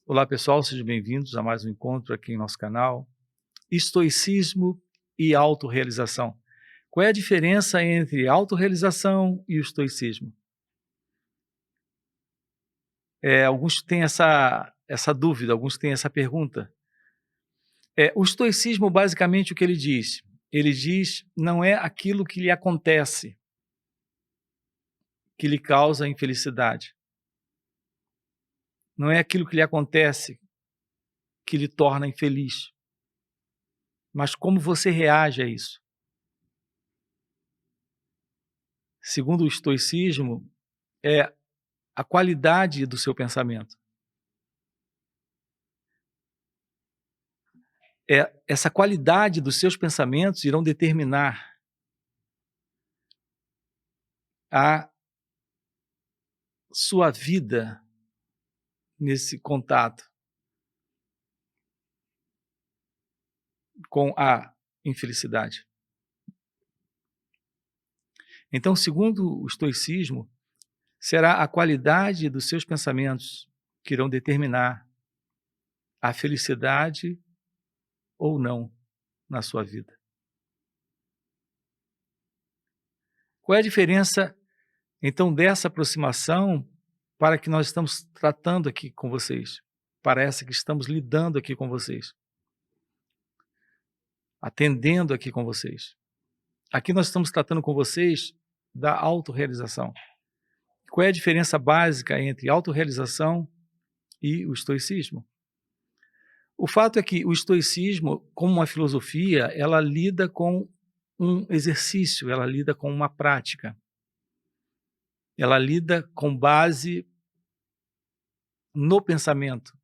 Olá pessoal, sejam bem-vindos a mais um encontro aqui em nosso canal. Estoicismo e autorrealização. Qual é a diferença entre autorrealização e o estoicismo? Alguns têm essa dúvida, alguns têm essa pergunta. O estoicismo, basicamente, o que ele diz? Ele diz, não é aquilo que lhe acontece que lhe causa infelicidade. Não é aquilo que lhe acontece que lhe torna infeliz. Mas como você reage a isso. Segundo o estoicismo, é a qualidade do seu pensamento. Essa qualidade dos seus pensamentos irão determinar a sua vida nesse contato com a infelicidade. Então, segundo o estoicismo, será a qualidade dos seus pensamentos que irão determinar a felicidade ou não na sua vida. Qual é a diferença, então, dessa aproximação para que nós estamos tratando aqui com vocês? Parece que estamos lidando aqui com vocês. Atendendo aqui com vocês. Aqui nós estamos tratando com vocês da autorrealização. Qual é a diferença básica entre autorrealização e o estoicismo? O fato é que o estoicismo, como uma filosofia, ela lida com um exercício, ela lida com uma prática. Ela lida com base no pensamento.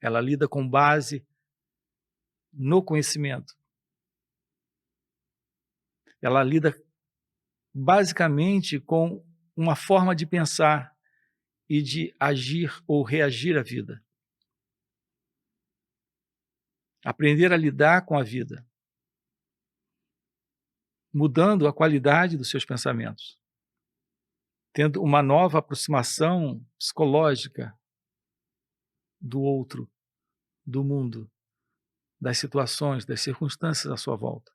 Ela lida com base no conhecimento. Ela lida basicamente com uma forma de pensar e de agir ou reagir à vida. Aprender a lidar com a vida, mudando a qualidade dos seus pensamentos, tendo uma nova aproximação psicológica do outro, do mundo, das situações, das circunstâncias à sua volta.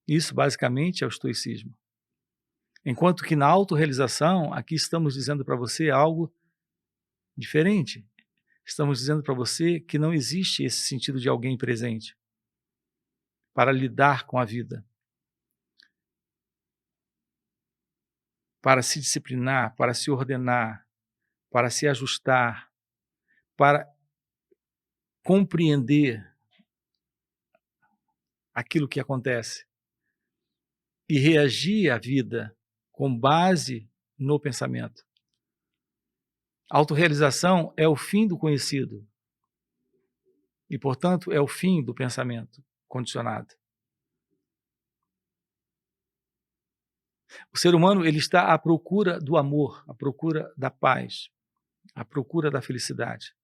Isso, basicamente, é o estoicismo. Enquanto que na autorrealização, aqui estamos dizendo para você algo diferente. Estamos dizendo para você que não existe esse sentido de alguém presente para lidar com a vida, para se disciplinar, para se ordenar, para se ajustar, para compreender aquilo que acontece e reagir à vida com base no pensamento. A autorrealização é o fim do conhecido e, portanto, é o fim do pensamento condicionado. O ser humano ele está à procura do amor, à procura da paz, à procura da felicidade.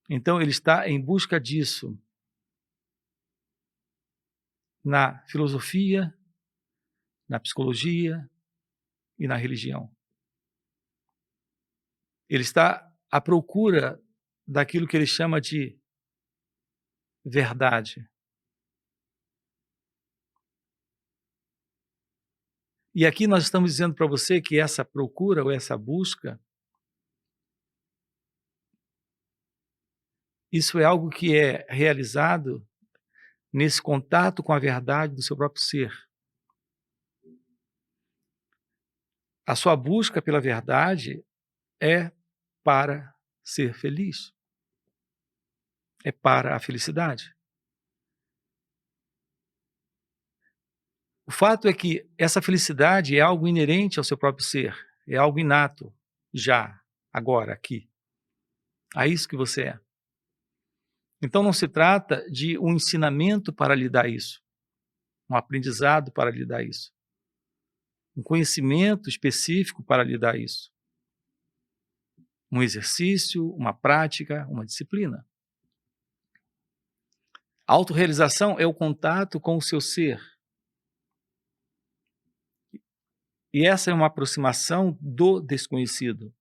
Então, ele está em busca disso na filosofia, na psicologia e na religião. Ele está à procura daquilo que ele chama de verdade. E aqui nós estamos dizendo para você que essa procura ou essa busca, isso é algo que é realizado nesse contato com a verdade do seu próprio ser. A sua busca pela verdade é para ser feliz. É para a felicidade. O fato é que essa felicidade é algo inerente ao seu próprio ser, é algo inato, já, agora, aqui. É isso que você é. Então não se trata de um ensinamento para lhe dar isso, um aprendizado para lhe dar isso, um conhecimento específico para lhe dar isso, um exercício, uma prática, uma disciplina. A autorrealização é o contato com o seu ser. E essa é uma aproximação do desconhecido.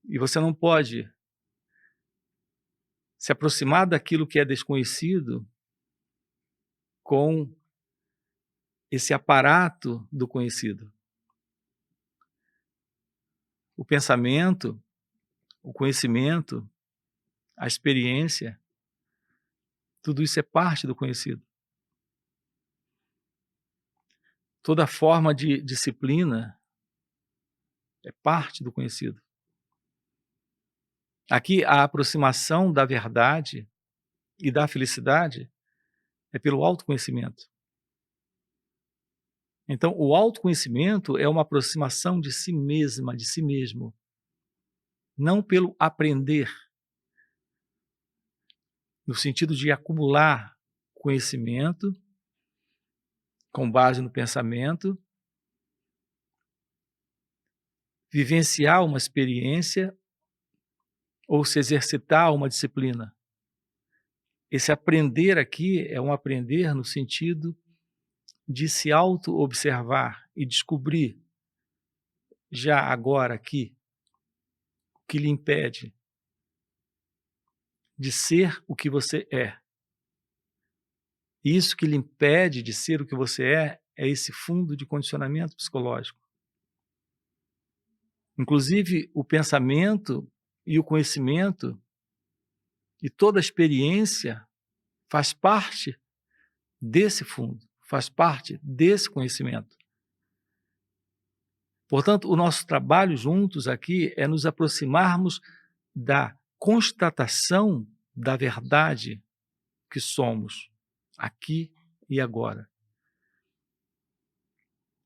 E você não pode se aproximar daquilo que é desconhecido com esse aparato do conhecido. O pensamento, o conhecimento, a experiência, tudo isso é parte do conhecido. Toda forma de disciplina é parte do conhecido. Aqui, a aproximação da verdade e da felicidade é pelo autoconhecimento. Então, o autoconhecimento é uma aproximação de si mesma, de si mesmo, não pelo aprender, no sentido de acumular conhecimento com base no pensamento, vivenciar uma experiência ou se exercitar uma disciplina. Esse aprender aqui é um aprender no sentido de se auto-observar e descobrir, já agora aqui, o que lhe impede de ser o que você é. E isso que lhe impede de ser o que você é esse fundo de condicionamento psicológico. Inclusive, o pensamento e o conhecimento e toda a experiência faz parte desse fundo, faz parte desse conhecimento. Portanto, o nosso trabalho juntos aqui é nos aproximarmos da constatação da verdade que somos, aqui e agora.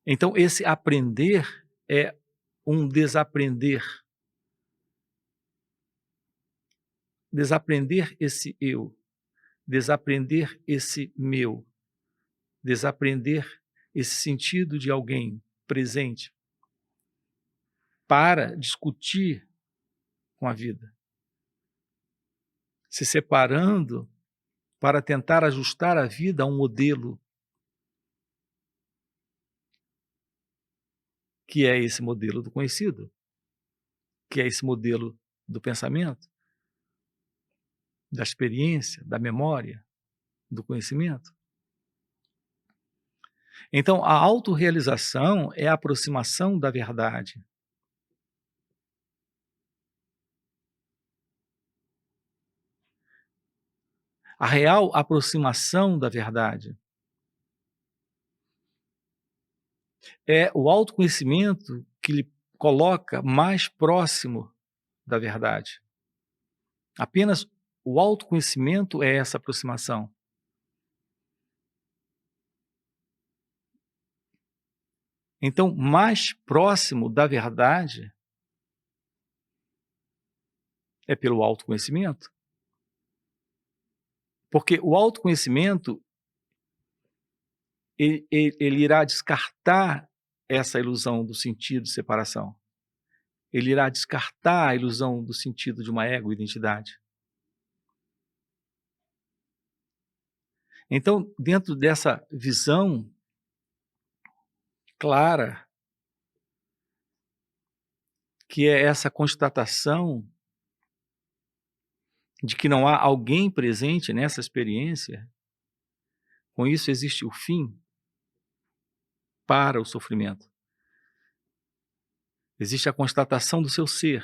Então, esse aprender é um desaprender. Desaprender esse eu, desaprender esse meu, desaprender esse sentido de alguém presente para discutir com a vida, se separando para tentar ajustar a vida a um modelo, que é esse modelo do conhecido, que é esse modelo do pensamento, da experiência, da memória, do conhecimento. Então, a autorrealização é a aproximação da verdade. A real aproximação da verdade é o autoconhecimento que lhe coloca mais próximo da verdade. Apenas o autoconhecimento é essa aproximação. Então, mais próximo da verdade é pelo autoconhecimento. Porque o autoconhecimento, ele irá descartar essa ilusão do sentido de separação. Ele irá descartar a ilusão do sentido de uma ego-identidade. Então, dentro dessa visão clara, que é essa constatação de que não há alguém presente nessa experiência, com isso existe o fim para o sofrimento. Existe a constatação do seu ser.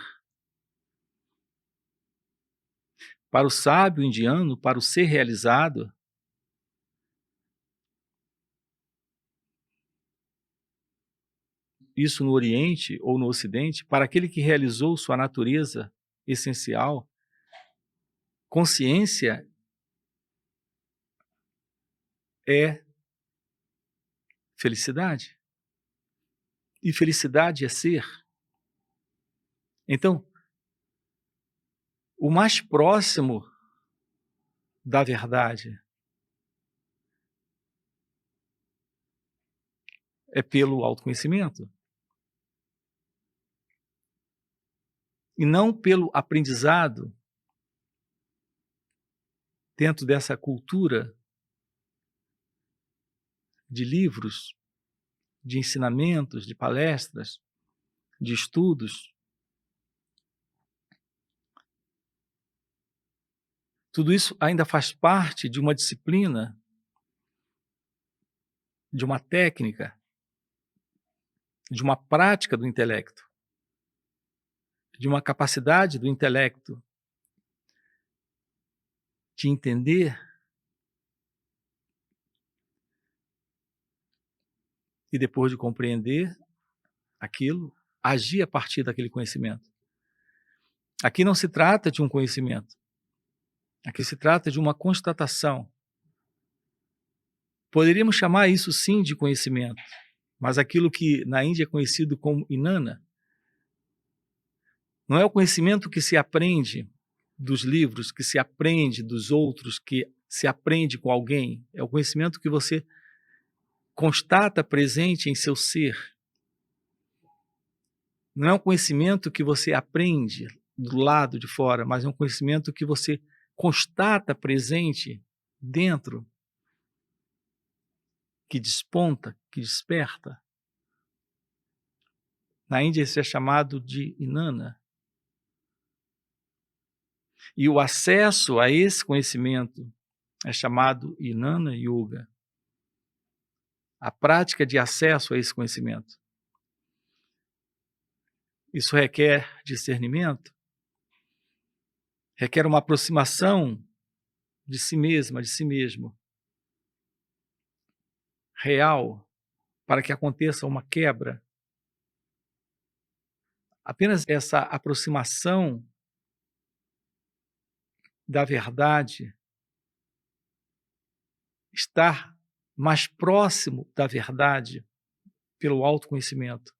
Para o sábio indiano, para o ser realizado, isso no Oriente ou no Ocidente, para aquele que realizou sua natureza essencial, consciência é felicidade. E felicidade é ser. Então, o mais próximo da verdade é pelo autoconhecimento. E não pelo aprendizado dentro dessa cultura de livros, de ensinamentos, de palestras, de estudos. Tudo isso ainda faz parte de uma disciplina, de uma técnica, de uma prática do intelecto, de uma capacidade do intelecto de entender e, depois de compreender aquilo, agir a partir daquele conhecimento. Aqui não se trata de um conhecimento. Aqui se trata de uma constatação. Poderíamos chamar isso sim de conhecimento, mas aquilo que na Índia é conhecido como Jnana não é o conhecimento que se aprende dos livros, que se aprende dos outros, que se aprende com alguém. É o conhecimento que você constata presente em seu ser. Não é um conhecimento que você aprende do lado de fora, mas é um conhecimento que você constata presente dentro, que desponta, que desperta. Na Índia isso é chamado de Jnana. E o acesso a esse conhecimento é chamado Jnana Yoga. A prática de acesso a esse conhecimento. Isso requer discernimento, requer uma aproximação de si mesma, de si mesmo, real, para que aconteça uma quebra. Apenas essa aproximação da verdade, estar mais próximo da verdade pelo autoconhecimento,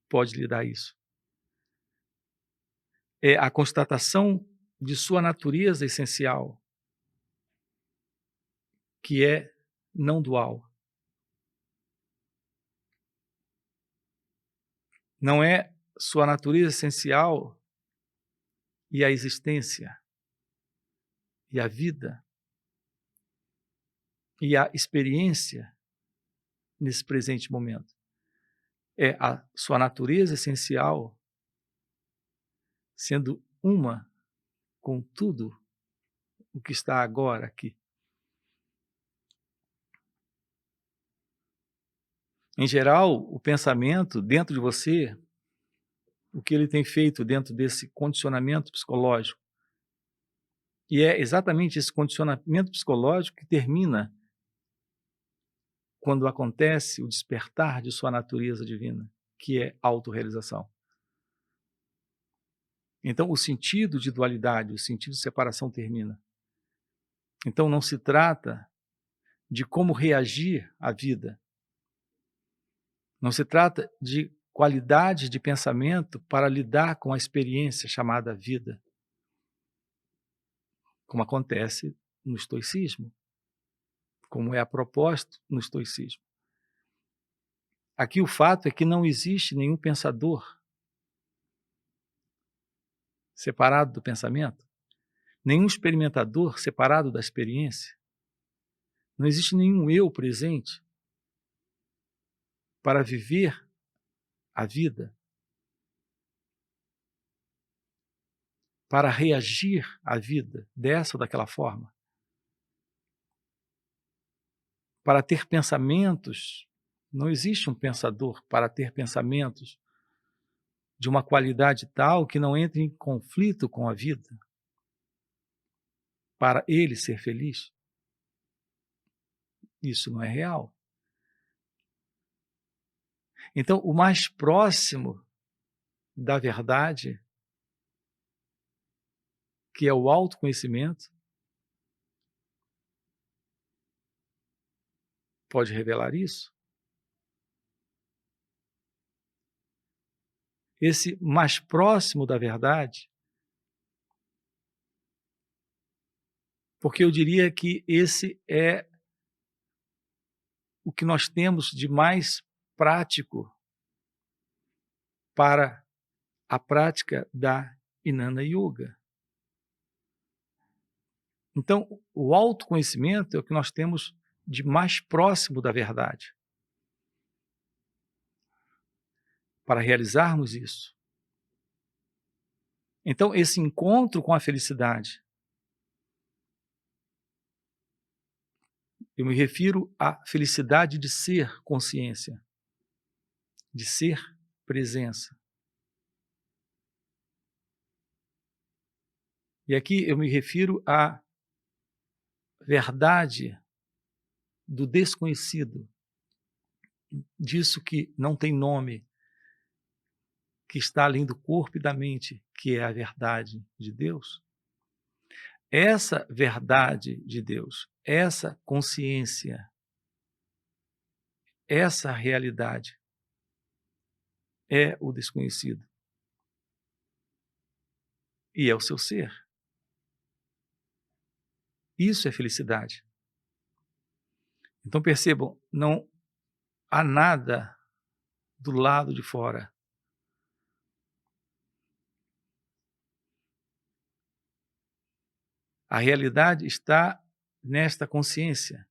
pode lhe dar isso. É a constatação de sua natureza essencial, que é não dual. Não é sua natureza essencial e a existência, e a vida, e a experiência nesse presente momento. É a sua natureza essencial sendo uma com tudo o que está agora aqui. Em geral, o pensamento dentro de você, o que ele tem feito dentro desse condicionamento psicológico, e é exatamente esse condicionamento psicológico que termina quando acontece o despertar de sua natureza divina, que é a autorrealização. Então, o sentido de dualidade, o sentido de separação termina. Então, não se trata de como reagir à vida. Não se trata de qualidade de pensamento para lidar com a experiência chamada vida, como acontece no estoicismo, como é a proposta no estoicismo. Aqui o fato é que não existe nenhum pensador separado do pensamento, nenhum experimentador separado da experiência. Não existe nenhum eu presente para viver a vida, para reagir à vida dessa ou daquela forma, para ter pensamentos. Não existe um pensador para ter pensamentos de uma qualidade tal que não entre em conflito com a vida, para ele ser feliz. Isso não é real. Então, o mais próximo da verdade, que é o autoconhecimento, pode revelar isso. Esse mais próximo da verdade, porque eu diria que esse é o que nós temos de mais prático para a prática da Jnana Yoga. Então, o autoconhecimento é o que nós temos de mais próximo da verdade. Para realizarmos isso. Então, esse encontro com a felicidade, Eu me refiro à felicidade de ser consciência, de ser presença. E aqui eu me refiro à verdade do desconhecido, disso que não tem nome, que está além do corpo e da mente, que é a verdade de Deus. Essa verdade de Deus, essa consciência, essa realidade é o desconhecido. E é o seu ser. Isso é felicidade. Então percebam, não há nada do lado de fora. A realidade está nesta consciência.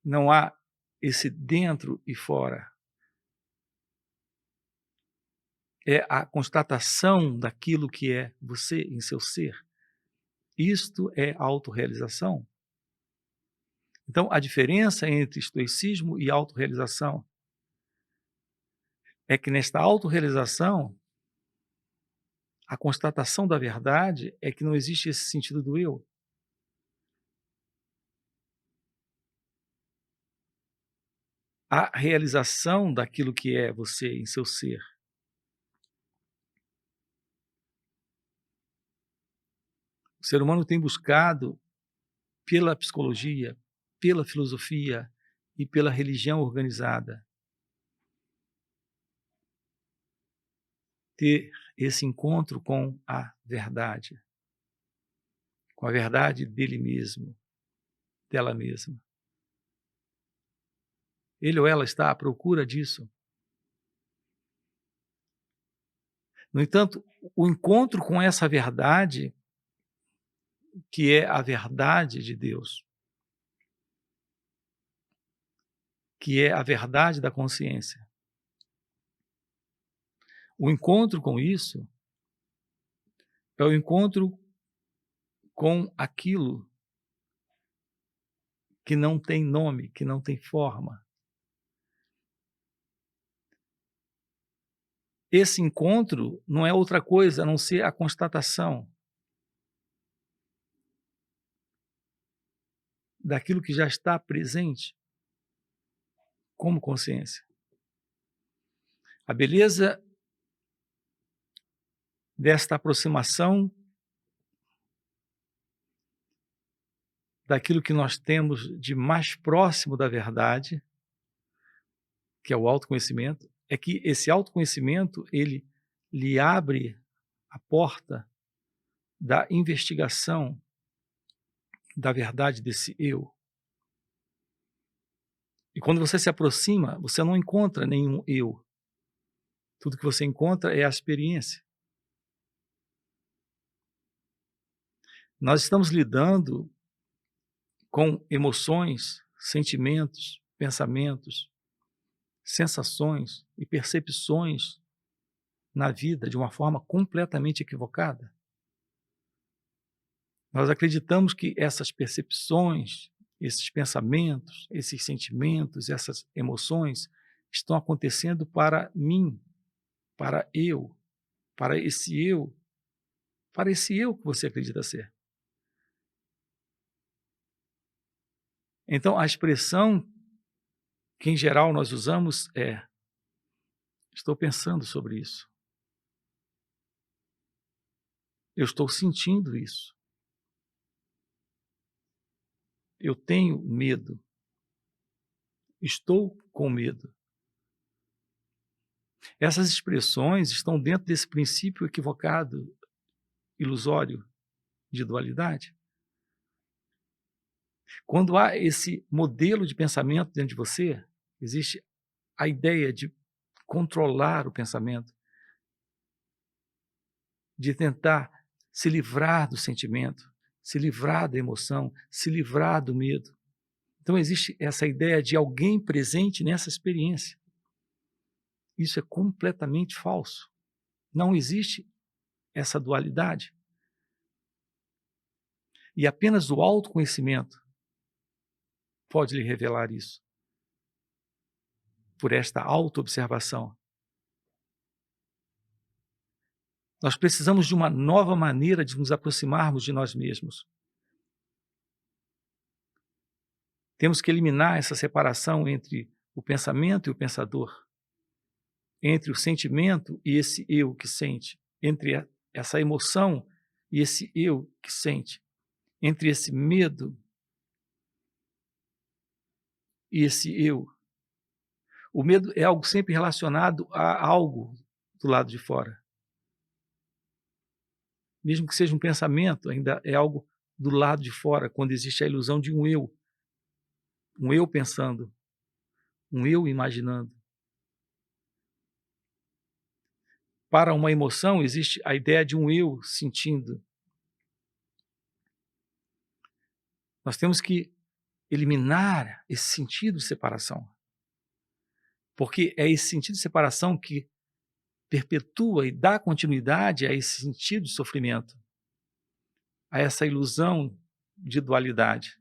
Não há esse dentro e fora. É a constatação daquilo que é você em seu ser. Isto é autorrealização. Então, a diferença entre estoicismo e autorrealização é que nesta autorrealização, a constatação da verdade é que não existe esse sentido do eu. A realização daquilo que é você em seu ser. O ser humano tem buscado, pela psicologia, pela filosofia e pela religião organizada, ter esse encontro com a verdade dele mesmo, dela mesma. Ele ou ela está à procura disso. No entanto, o encontro com essa verdade, que é a verdade de Deus, que é a verdade da consciência, o encontro com isso é o encontro com aquilo que não tem nome, que não tem forma. Esse encontro não é outra coisa a não ser a constatação daquilo que já está presente como consciência. A beleza desta aproximação daquilo que nós temos de mais próximo da verdade, que é o autoconhecimento, é que esse autoconhecimento, ele lhe abre a porta da investigação da verdade desse eu. E quando você se aproxima, você não encontra nenhum eu. Tudo que você encontra é a experiência. Nós estamos lidando com emoções, sentimentos, pensamentos, sensações e percepções na vida de uma forma completamente equivocada. Nós acreditamos que essas percepções, esses pensamentos, esses sentimentos, essas emoções estão acontecendo para mim, para eu, para esse eu, para esse eu que você acredita ser. Então, a expressão que em geral nós usamos é: estou pensando sobre isso. Eu estou sentindo isso. Eu tenho medo. Estou com medo. Essas expressões estão dentro desse princípio equivocado, ilusório, de dualidade. Quando há esse modelo de pensamento dentro de você, existe a ideia de controlar o pensamento, de tentar se livrar do sentimento, se livrar da emoção, se livrar do medo. Então existe essa ideia de alguém presente nessa experiência. Isso é completamente falso. Não existe essa dualidade. E apenas o autoconhecimento pode lhe revelar isso, por esta autoobservação. Nós precisamos de uma nova maneira de nos aproximarmos de nós mesmos. Temos que eliminar essa separação entre o pensamento e o pensador, entre o sentimento e esse eu que sente, entre essa emoção e esse eu que sente, entre esse medo e esse eu. O medo é algo sempre relacionado a algo do lado de fora. Mesmo que seja um pensamento, ainda é algo do lado de fora, quando existe a ilusão de um eu pensando, um eu imaginando. Para uma emoção, existe a ideia de um eu sentindo. Nós temos que eliminar esse sentido de separação, porque é esse sentido de separação que perpetua e dá continuidade a esse sentido de sofrimento, a essa ilusão de dualidade.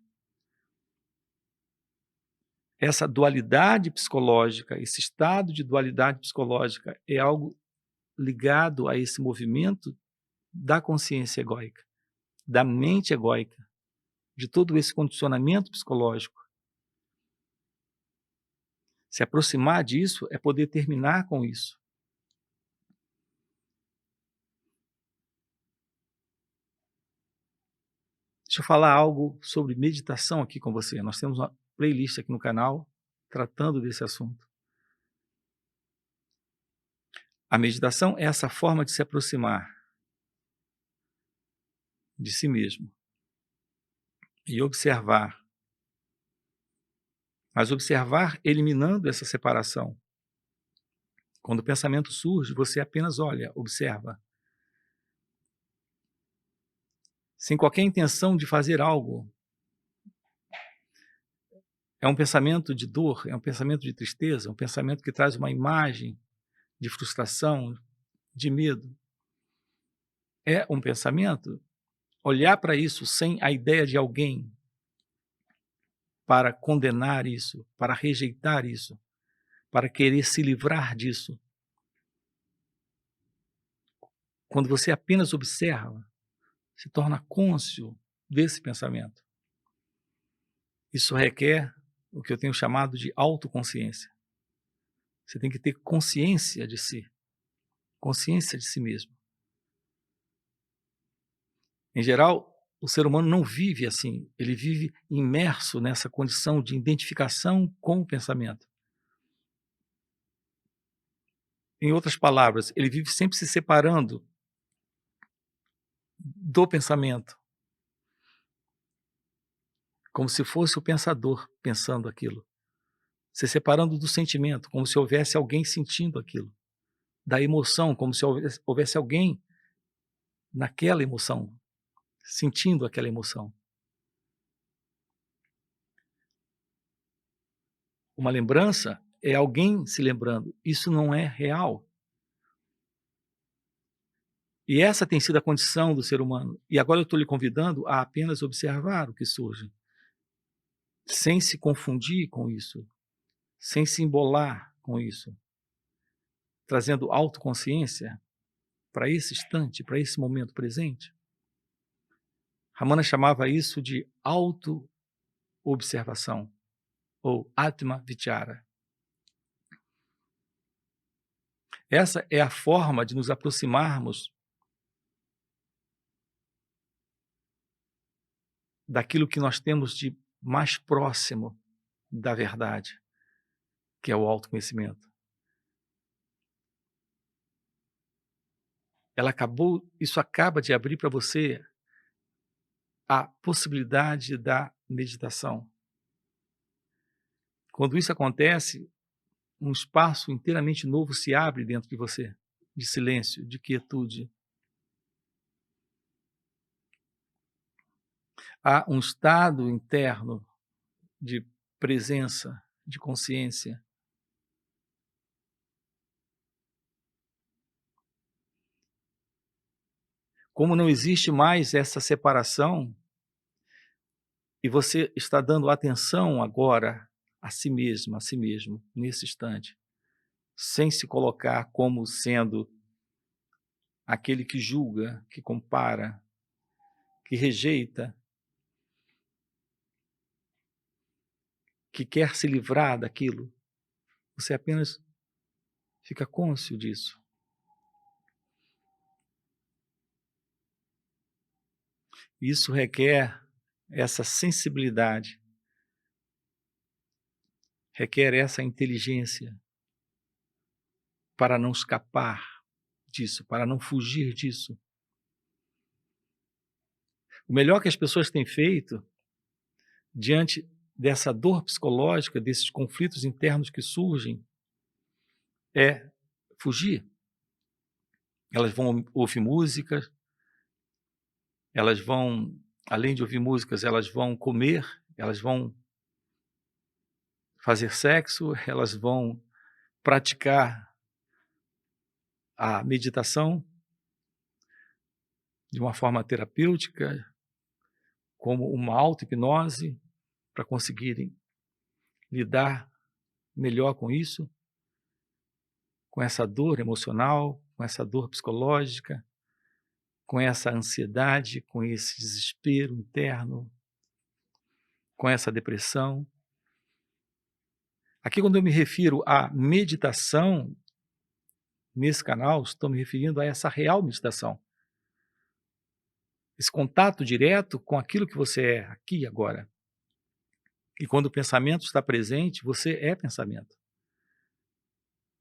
Essa dualidade psicológica, esse estado de dualidade psicológica é algo ligado a esse movimento da consciência egóica, da mente egóica, de todo esse condicionamento psicológico. Se aproximar disso é poder terminar com isso. Deixa eu falar algo sobre meditação aqui com você. Nós temos uma playlist aqui no canal tratando desse assunto. A meditação é essa forma de se aproximar de si mesmo e observar. Mas observar eliminando essa separação. Quando o pensamento surge, você apenas olha, observa. Sem qualquer intenção de fazer algo. É um pensamento de dor, é um pensamento de tristeza, é um pensamento que traz uma imagem de frustração, de medo. É um pensamento. Olhar para isso sem a ideia de alguém para condenar isso, para rejeitar isso, para querer se livrar disso. Quando você apenas observa, se torna cônscio desse pensamento. Isso requer o que eu tenho chamado de autoconsciência. Você tem que ter consciência de si, consciência de si mesmo. Em geral, o ser humano não vive assim, ele vive imerso nessa condição de identificação com o pensamento. Em outras palavras, ele vive sempre se separando do pensamento, como se fosse o pensador pensando aquilo, se separando do sentimento, como se houvesse alguém sentindo aquilo, da emoção, como se houvesse alguém naquela emoção, sentindo aquela emoção. Uma lembrança é alguém se lembrando, isso não é real. E essa tem sido a condição do ser humano. E agora eu estou lhe convidando a apenas observar o que surge, sem se confundir com isso, sem se embolar com isso, trazendo autoconsciência para esse instante, para esse momento presente. Ramana chamava isso de auto-observação, ou Atma Vichara. Essa é a forma de nos aproximarmos daquilo que nós temos de mais próximo da verdade, que é o autoconhecimento. Isso acaba de abrir para você a possibilidade da meditação. Quando isso acontece, um espaço inteiramente novo se abre dentro de você, de silêncio, de quietude. Há um estado interno de presença, de consciência. Como não existe mais essa separação, e você está dando atenção agora a si mesmo, nesse instante, sem se colocar como sendo aquele que julga, que compara, que rejeita, que quer se livrar daquilo. Você apenas fica cônscio disso. Isso requer essa sensibilidade, requer essa inteligência para não escapar disso, para não fugir disso. O melhor que as pessoas têm feito diante dessa dor psicológica, desses conflitos internos que surgem, é fugir. Elas vão ouvir músicas, elas vão, além de ouvir músicas, elas vão comer, elas vão fazer sexo, elas vão praticar a meditação de uma forma terapêutica, como uma auto-hipnose, para conseguirem lidar melhor com isso, com essa dor emocional, com essa dor psicológica, com essa ansiedade, com esse desespero interno, com essa depressão. Aqui, quando eu me refiro à meditação, nesse canal, estou me referindo a essa real meditação. Esse contato direto com aquilo que você é, aqui e agora. E quando o pensamento está presente, você é pensamento.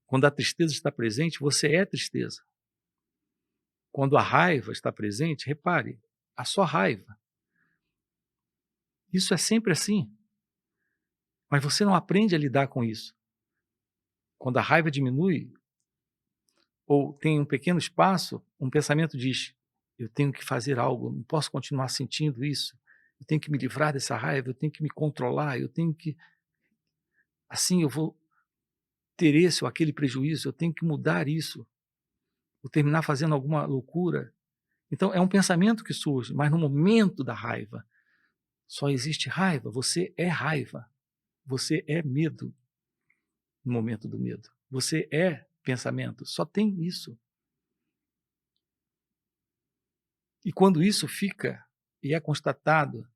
Quando a tristeza está presente, você é tristeza. Quando a raiva está presente, repare, a sua raiva. Isso é sempre assim. Mas você não aprende a lidar com isso. Quando a raiva diminui, ou tem um pequeno espaço, um pensamento diz, eu tenho que fazer algo, não posso continuar sentindo isso, eu tenho que me livrar dessa raiva, eu tenho que me controlar, eu tenho que... Assim eu vou ter esse ou aquele prejuízo, eu tenho que mudar isso, vou terminar fazendo alguma loucura. Então é um pensamento que surge, mas no momento da raiva, só existe raiva, você é raiva, você é medo no momento do medo, você é pensamento, só tem isso. E quando isso fica e é constatado,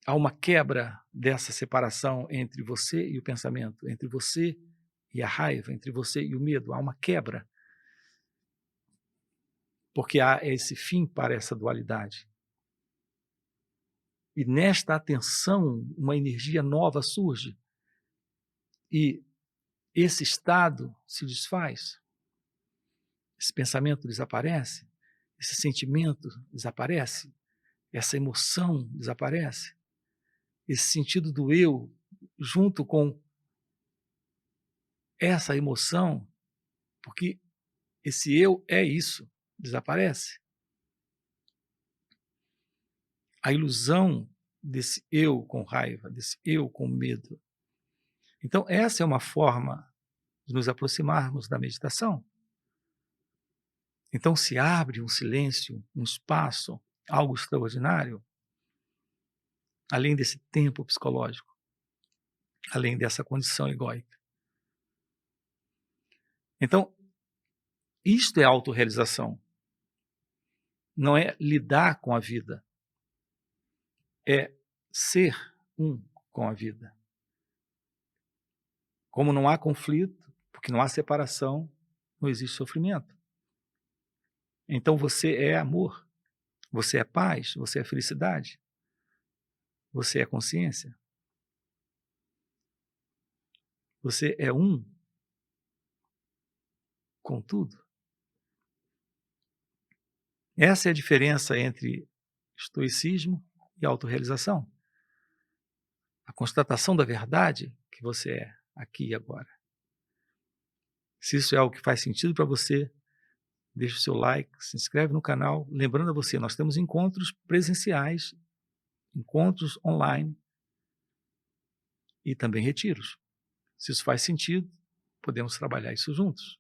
há uma quebra dessa separação entre você e o pensamento, entre você e a raiva, entre você e o medo, há uma quebra. Porque há esse fim para essa dualidade. E nesta atenção, uma energia nova surge. E esse estado se desfaz. Esse pensamento desaparece, esse sentimento desaparece, essa emoção desaparece, esse sentido do eu, junto com essa emoção, porque esse eu é isso, desaparece. A ilusão desse eu com raiva, desse eu com medo. Então, essa é uma forma de nos aproximarmos da meditação. Então se abre um silêncio, um espaço, algo extraordinário, além desse tempo psicológico, além dessa condição egóica. Então, isto é autorrealização. Não é lidar com a vida, é ser um com a vida. Como não há conflito, porque não há separação, não existe sofrimento. Então você é amor, você é paz, você é felicidade, você é consciência. Você é um com tudo. Essa é a diferença entre estoicismo e autorrealização. A constatação da verdade que você é aqui e agora. Se isso é algo que faz sentido para você, deixa o seu like, se inscreve no canal. Lembrando a você, nós temos encontros presenciais, encontros online e também retiros. Se isso faz sentido, podemos trabalhar isso juntos.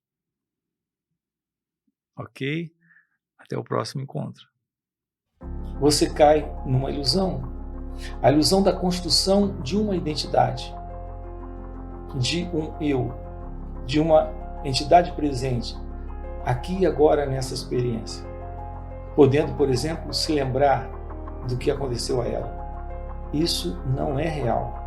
Ok? Até o próximo encontro. você cai numa ilusão. A ilusão da construção de uma identidade, de um eu, de uma entidade presente, aqui e agora nessa experiência, podendo, por exemplo, se lembrar do que aconteceu a ela. Isso não é real.